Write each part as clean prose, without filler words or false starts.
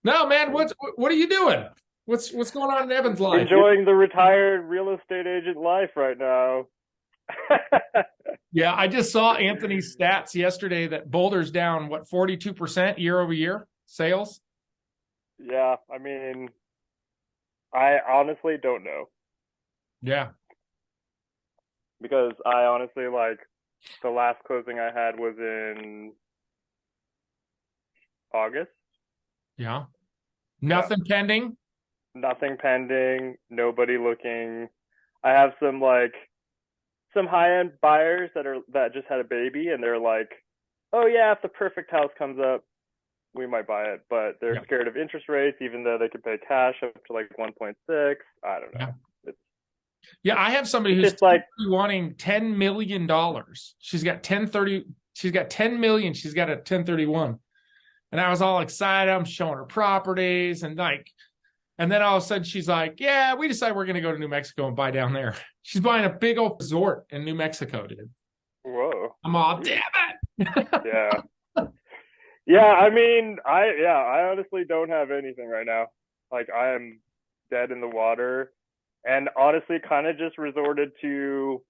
No, man, what are you doing? What's going on in Evan's life? Enjoying the retired real estate agent life right now. Yeah, I just saw Anthony's stats yesterday that Boulder's down, what, 42% year over year sales? Yeah, I mean, I honestly don't know Yeah. because I honestly like the last closing I had was in August. Yeah. Yeah, Nothing pending. nothing pending, nobody looking. I have some high end buyers that just had a baby and they're like, "Oh yeah, if the perfect house comes up, we might buy it," but they're Yeah. scared of interest rates, even though they could pay cash up to like 1.6. I don't Yeah. know. It's Yeah, I have somebody it's who's just like, wanting $10 million. She's got 10 million. She's got a 1031. And I was all excited. I'm showing her properties and then all of a sudden she's like, yeah, we decided we're going to go to New Mexico and buy down there. She's buying a big old resort in New Mexico, dude. whoa, I'm all, damn geez. it. Yeah, yeah. I mean, I honestly don't have anything right now. Like I am dead in the water, and honestly, kind of just resorted to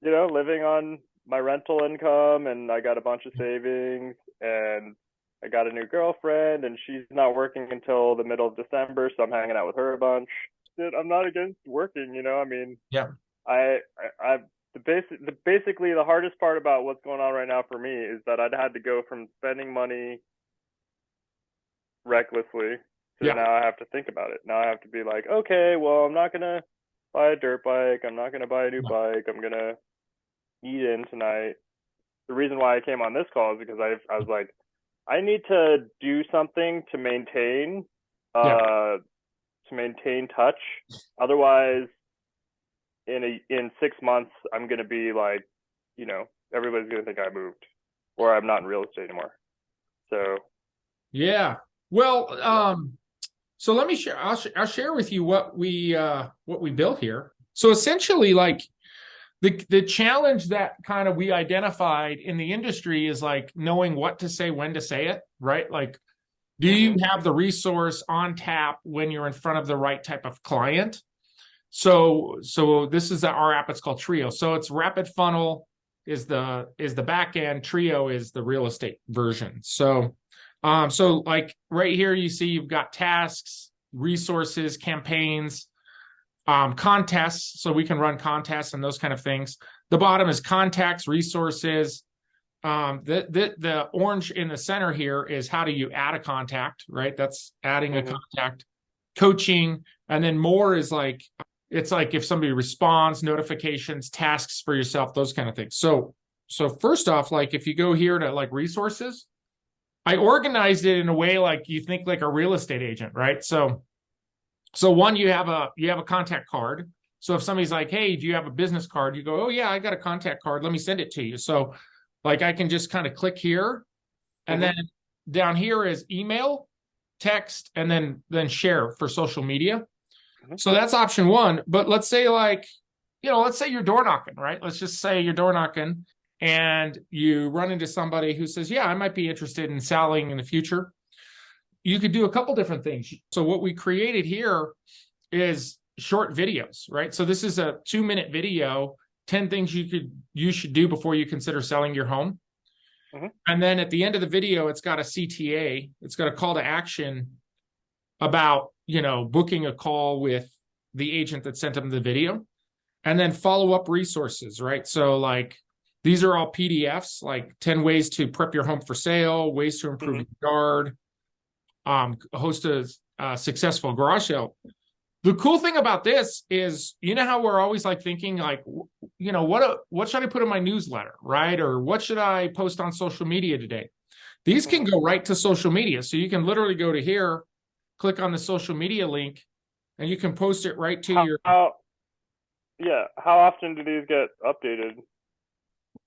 living on my rental income, and I got a bunch of savings, and I got a new girlfriend, and she's not working until the middle of December, so I'm hanging out with her a bunch. Dude, I'm not against working, I mean, Yeah. I basically the hardest part about what's going on right now for me is that I'd had to go from spending money recklessly to Yeah. now I have to think about it. Now I have to be like, okay, well, I'm not gonna buy a dirt bike. I'm not gonna buy a new Yeah. bike. I'm gonna eat in tonight. The reason why I came on this call is because I was like, I need to do something Yeah. uh to maintain touch. Otherwise, in 6 months, I'm gonna be like, everybody's gonna think I moved or I'm not in real estate anymore. So Yeah. Well, yeah. so let me share. I'll share with you what we built here. So essentially, like the challenge that kind of we identified in the industry is like knowing what to say, when to say it, right? Like, do you Mm-hmm. have the resource on tap when you're in front of the right type of client? So this is our app. It's called Trio. So it's Rapid Funnel is the back end. Trio is the real estate version. So like right here, you see you've got tasks, resources, campaigns, contests. So we can run contests and those kind of things. The bottom is contacts, resources. The orange in the center here is how do you add a contact, right? That's adding a Mm-hmm. contact, coaching, and then more is like it's like if somebody responds, notifications, tasks for yourself, those kind of things. So first off, like if you go here to like resources, I organized it in a way like you think like a real estate agent, right? So one, you have a contact card. So if somebody's like, hey, do you have a business card? You go, oh yeah, I got a contact card. Let me send it to you. So like I can just kind of click here, and Mm-hmm. then down here is email, text, and then share for social media. Mm-hmm. So that's option one. But let's say like, let's say you're door knocking, right? Let's just say you're door knocking and you run into somebody who says, yeah, I might be interested in selling in the future. You could do a couple different things. So what we created here is short videos, right? So this is a 2-minute video, 10 things you should do before you consider selling your home. Mm-hmm. And then at the end of the video, it's got a CTA, it's got a call to action about, booking a call with the agent that sent them the video, and then follow up resources, right? So like these are all PDFs, like 10 ways to prep your home for sale, ways to improve Mm-hmm. your yard, host a successful garage sale. The cool thing about this is, how we're always like thinking like, what should I put in my newsletter, right? Or what should I post on social media today? These can Mm-hmm. go right to social media. So you can literally go to here, click on the social media link, and you can post it right to your. How Yeah, how often do these get updated?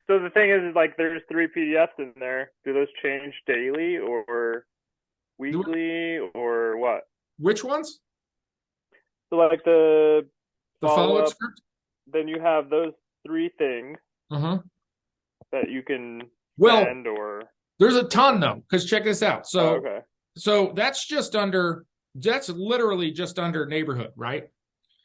So the thing is like there's three PDFs in there. Do those change daily or weekly or what? Which ones? So like the The follow follow-up up, script? then you have those three things Uh-huh. that you can Well, send or there's a ton okay. though, because check this out. Oh, So okay. So that's literally just under neighborhood, right?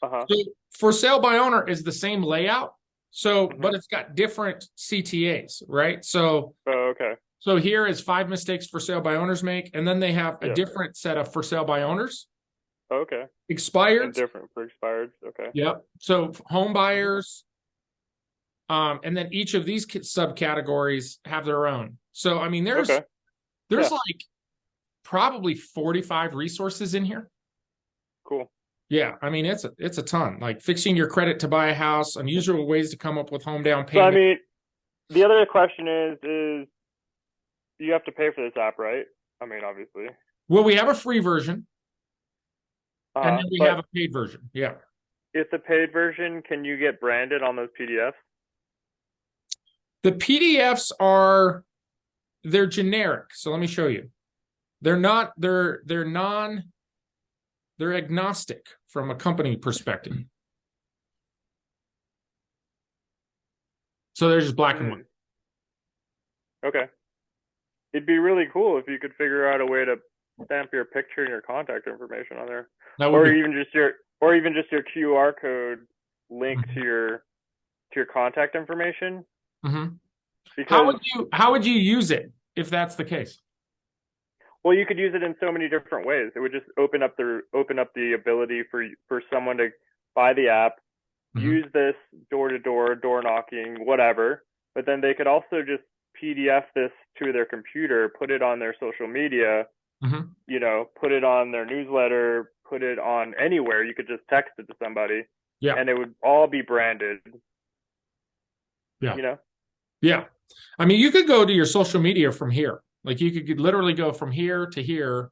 Uh-huh. So for sale by owner is the same layout. So, Hmm. but it's got different CTAs, right? So, Oh, okay. so here is 5 mistakes for sale by owners make, and then they have a Yeah. different set of for sale by owners, Okay. And expired. different for expired. Okay. Yep. So home Hmm. buyers, and then each of these subcategories have their own. So, I mean, there's Okay. there's Yeah. like probably 45 resources in here. Cool. Yeah, I mean it's a ton. Like fixing your credit to buy a house, unusual ways to come up with home down So I payment. mean, the other question is you have to pay for this app, right? I mean, obviously. Well, we have a free version and then we have But a paid version. Yeah. if the paid version, can you get branded on those PDFs? The PDFs they're generic. So let me show you. They're not they're agnostic from a company perspective. So they're just black and white. Okay. It'd be really cool if you could figure out a way to stamp your picture and your contact information on there, That would or be even just your QR code link to your contact information. Mhm. Because How would you use it if that's the case? well, you could use it in so many different ways. It would just open up the ability for someone to buy the app, Mhm. use this door to door knocking, whatever. But then they could also just PDF this to their computer, put it on their social media, Mhm. put it on their newsletter, put it on anywhere. You could just text it to somebody, Yeah. and it would all be branded. Yeah. You know? Yeah. I mean, you could go to your social media from here. Like you could literally go from here to here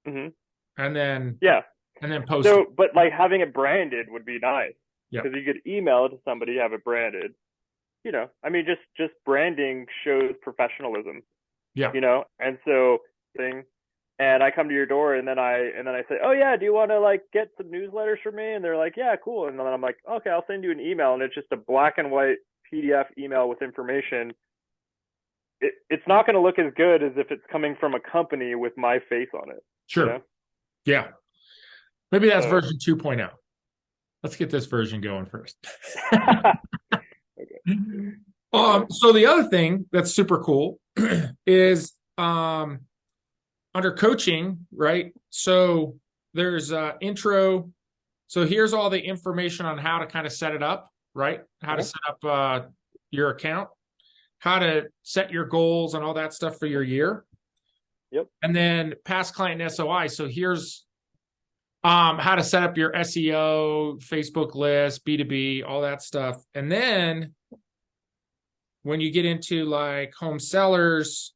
Hmm. and then Yeah. post it. So, but like having it branded would be nice Yeah. because you could email it to somebody, have it branded. I mean, just branding shows professionalism. Yeah. And so thing. And I come to your door, and then I say, oh yeah, do you want to like get some newsletters from me? And they're like, yeah, cool. And then I'm like, okay, I'll send you an email, and it's just a black and white PDF email with information. It's not going to look as good as if it's coming from a company with my face on it. You Sure. know. Yeah. Maybe that's So. version 2.0. Let's get this version going first. Okay. Okay. So the other thing that's super cool is under coaching, right? So there's intro. So here's all the information on how to kind of set it up, right? How to Uh-huh. set up your account, how to set your goals and all that stuff for your year. Yep. And then past client SOI. So here's how to set up your SEO, Facebook list, B2B, all that stuff. And then when you get into like home sellers,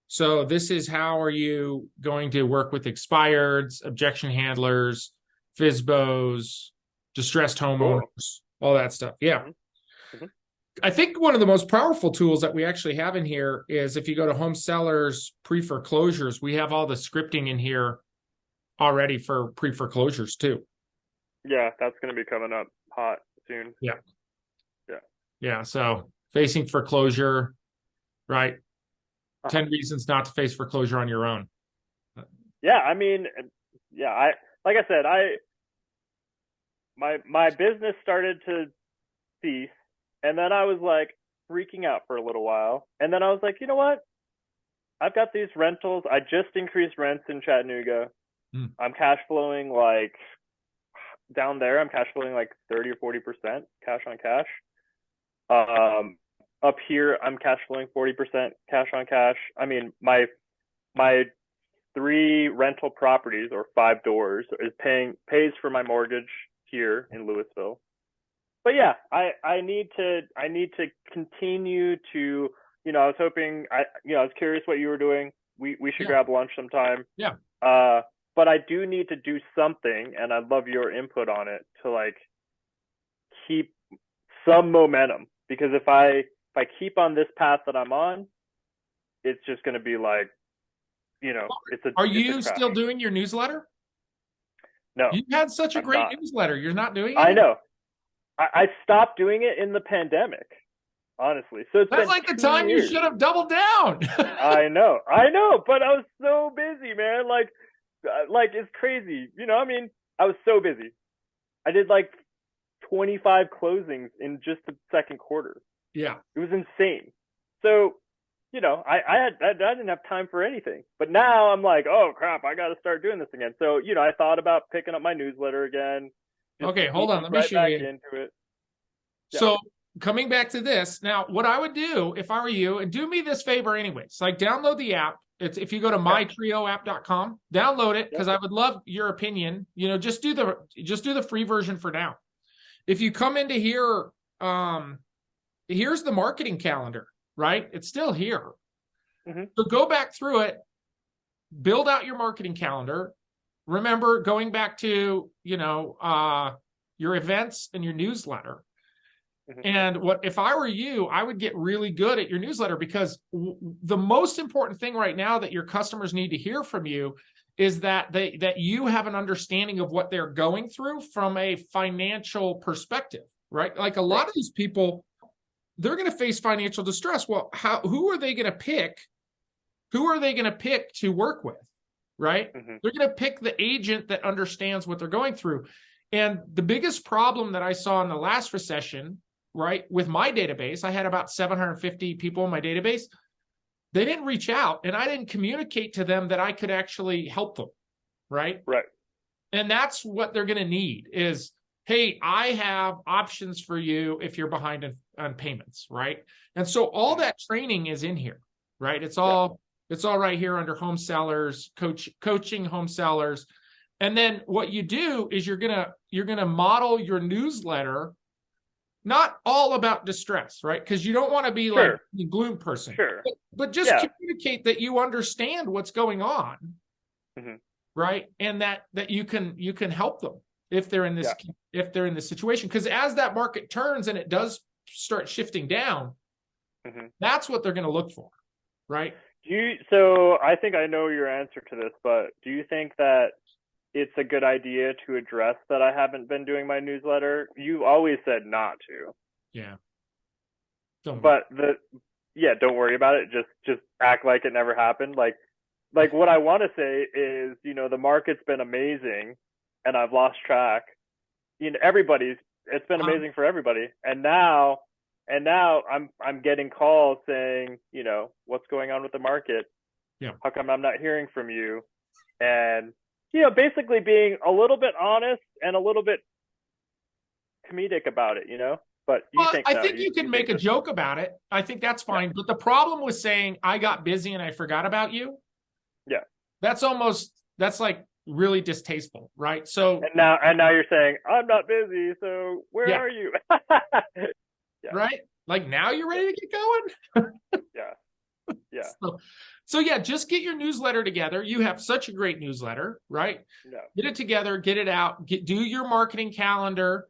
so this is how are you going to work with expireds, objection handlers, FISBOs, distressed Cool. homeowners, all that stuff. Yeah. Mm-hmm. Mm-hmm. I think one of the most powerful tools that we actually have in here is if you go to home sellers pre-foreclosures, we have all the scripting in here already for pre-foreclosures too. Yeah, that's going to be coming up hot soon. Yeah. Yeah. Yeah. So facing foreclosure, right? Uh-huh. 10 reasons not to face foreclosure on your own. Yeah, I mean, yeah, like I said, my business started to cease, and then I was like freaking out for a little while, and then I was like, you know what? I've got these rentals. I just increased rents in Chattanooga. I'm cash flowing like down there. I'm cash flowing like 30 or 40% cash on cash. Up here, I'm cash flowing 40% cash on cash. I mean, my 3 rental properties or 5 doors is pays for my mortgage here in Louisville. But yeah, I need to continue to, I was hoping, I was curious what you were doing. We should grab lunch sometime. Yeah. But I do need to do something, and I'd love your input on it to like keep some momentum, because if I keep on this path that I'm on, it's just going to be like, Are it's you a crash. still doing your newsletter? No, You had such a great not. newsletter. You're not doing it? I anymore? know. I stopped doing it in the pandemic. honestly. So it's That's been like the 2 time you years. should have doubled down. I know, but I was so busy, man. Like it's crazy. I mean, I was so busy. I did like 25 closings in just the second quarter. Yeah. It was insane. So, I didn't have time for anything. But now I'm like, oh crap, I got to start doing this again. So, I thought about picking up my newsletter again. Just Okay, to hold on. ease Let me right show back you. into it. Yeah. So coming back to this, now what I would do if I were you, and do me this favor anyways, like download the app. It's if you go to mytrioapp.com, download it because I would love your opinion. Just do the free version for now. If you come into here, here's the marketing calendar, right? It's still here. Mm-hmm. So go back through it, build out your marketing calendar. Remember going back to, your events and your newsletter. Mm-hmm. And if I were you, I would get really good at your newsletter because the most important thing right now that your customers need to hear from you is that you have an understanding of what they're going through from a financial perspective, right? Like a lot of these people, they're going to face financial distress. Well, who are they going to pick? Who are they going to pick to work with, right? Mm-hmm. They're going to pick the agent that understands what they're going through. And the biggest problem that I saw in the last recession, right, with my database, I had about 750 people in my database. They didn't reach out and I didn't communicate to them that I could actually help them, right? Right. And that's what they're going to need is, hey, I have options for you if you're behind on payments, right? And so all that training is in here, right? It's all right here under home sellers, coaching home sellers. And then what you do is you're gonna model your newsletter not all about distress, right? Because you don't want to be like the gloom person. Sure. But just communicate that you understand what's going on, right? And that you can help them if they're in this situation. Because as that market turns and it does start shifting down, that's what they're going to look for, right? So I think I know your answer to this, but do you think that it's a good idea to address that I haven't been doing my newsletter? You always said not to. Yeah. Don't worry about it. Just act like it never happened. Like what I want to say is, the market's been amazing and I've lost track. It's been amazing for everybody. And now I'm getting calls saying, what's going on with the market? Yeah. How come I'm not hearing from you? And basically being a little bit honest and a little bit comedic about it, But I think you can make a joke about it. I think that's fine. Yeah. But the problem with saying I got busy and I forgot about you, that's like really distasteful, right? So and now you're saying I'm not busy, so where are you? Right? Like now you're ready to get going. Yeah. So just get your newsletter together. You have such a great newsletter, right? Get it together, get it out, do your marketing calendar,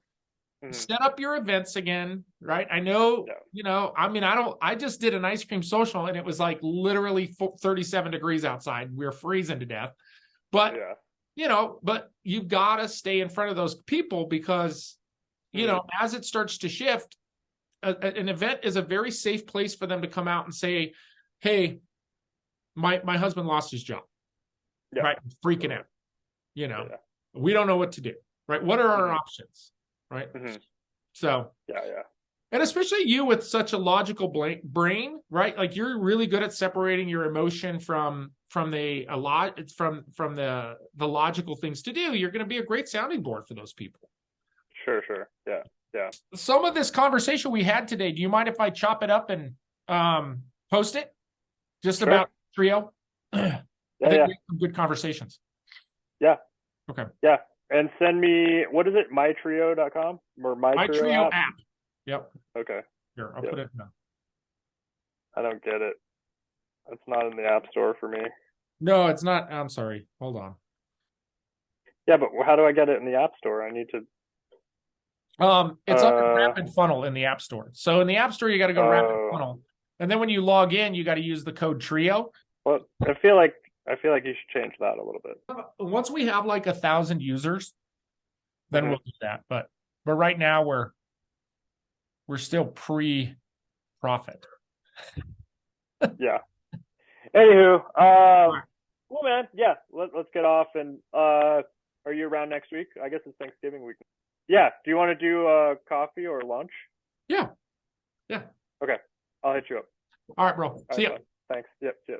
set up your events again, right? I know, I just did an ice cream social and it was like literally 37 degrees outside. We were freezing to death. But, but you've got to stay in front of those people because, as it starts to shift, an event is a very safe place for them to come out and say, hey, my husband lost his job, right? I'm freaking out. We don't know what to do, right? What are our options, right? So, and especially you with such a logical brain, right? Like you're really good at separating your emotion from the logical things to do. You're going to be a great sounding board for those people. Sure. Yeah. Some of this conversation we had today, do you mind if I chop it up and post it? Just about Trio? I think we had some good conversations. Yeah. Okay. Yeah. And send me, what is it? mytrio.com or mytrio app. Yep. Okay. Here, I'll put it in. I don't get it. It's not in the App Store for me. No, it's not. I'm sorry. Hold on. Yeah, but how do I get it in the App Store? I need to. It's under Rapid Funnel in the App Store. So in the App Store, you got to go Rapid Funnel, and then when you log in, you got to use the code Trio. Well, I feel like you should change that a little bit. Once we have like 1,000 users, then we'll do that. But right now we're still pre profit. Yeah. Anywho, well, man, yeah, let's get off. And are you around next week? I guess it's Thanksgiving week. Yeah. Do you want to do coffee or lunch? Yeah. Yeah. Okay. I'll hit you up. All right, bro. All See right, ya. fine. Thanks. Yep. Yep.